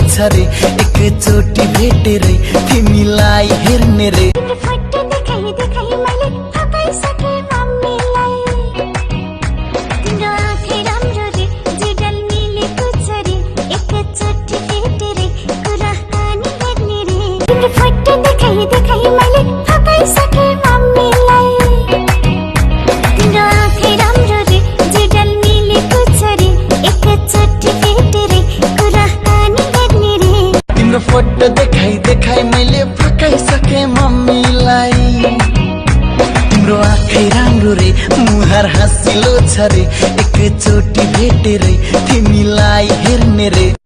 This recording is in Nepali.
छ रे एकचोटि भेटेर तिमीलाई हेर्ने रे। फोटो देखाई देखाई मैले फकाइसके मम्मीलाई। तिम्रो आँखै राम्रो रे मुहार हाँसिलो छ रे एकचोटि भेटेर तिमीलाई हेर्ने रे।